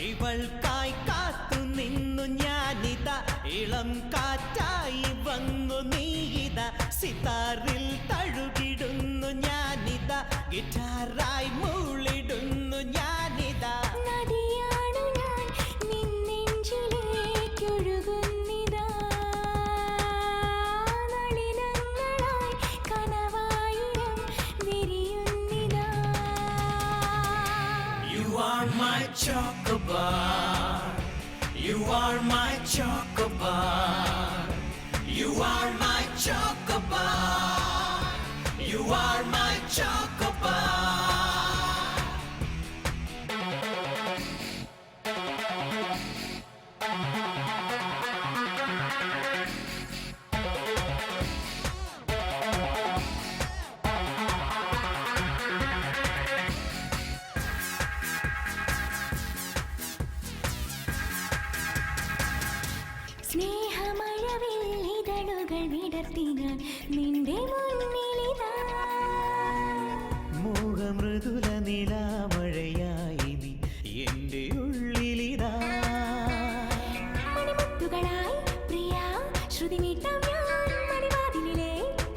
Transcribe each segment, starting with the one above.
ഇവൾക്കായി കാത്തു നിന്നു ഞാനിതാ, ഇളം കാറ്റായി വന്നു നീയിതാ, സിതാറിൽ തഴുകിടുന്നു ഞാനിതാ, ഗിറ്റാറായി മൂളിടുന്നു ഞാനിതാ. നദിയാണു ഞാൻ നിന്നെഞ്ചിലേക്കൊഴുകുന്നിതാ, നളിനങ്ങളായി കനവായിരം വിരിയുന്നിതാ. You are my chocobar, you are my chocobar, you are my chocobar, you are my chocobar. സ്നേഹമഴവിൽ ഇതളുകൾ വിടർത്തി ഞാൻ നിന്റെ മുന്നിലിതാ, മോഹമൃദുല നിലാമഴയായി നീ എന്റെ ഉള്ളിലിതാ. മണിമുത്തുകളായി പ്രിയ ശ്രുതി മീട്ടാം ഞാൻ, മണിവാതിലിലെ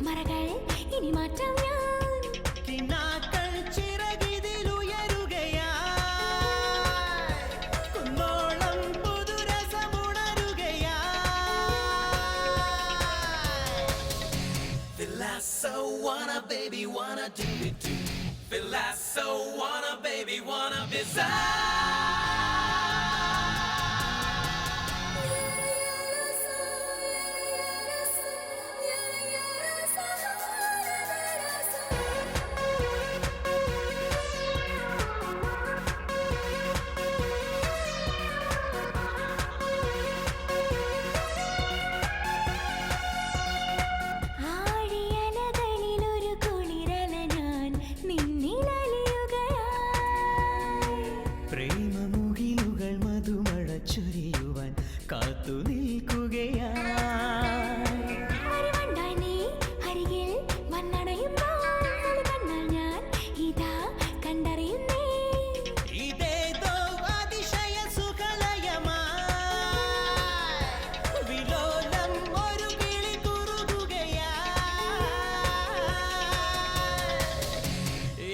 മറകൾ ഇനി മാറ്റാം ഞാൻ. കിനാക്കൾ ചിറകിതിലുയരുകയായി, കുന്നോളം പുതുരസമുണരുകയായി. Philasso wanna baby wanna do it too. Philasso wanna baby wanna ആഴിയലകളിലൊരു കുളിരല ഞാൻ നിന്നിലലിയുകയായി, പ്രേമമുകിലുകൾ മധുമഴ ചൊരിയുവാൻ കാത്തു നിൽക്കുകയായി. മരുവണ്ടായി നീ അരികിൽ വന്നണയുമ്പോൾ കണ്ണാൽ ഞാൻ ഇതാ കണ്ടറിയുന്നേ. ഇതേതോ അതിശയ സുഖലയമായി, വിലോലം ഒരു കിളി കുറുകുകയായി.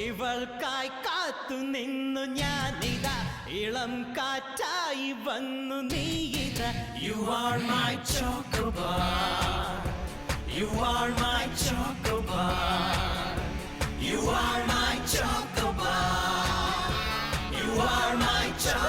ഇവൾക്കായി കാത്തു നിന്നു ഞാനിതാ, ഇളം കാറ്റായി വന്നു നീയിതാ. You are my chocobar, you are my chocobar, you are my chocobar, you are my chocobar.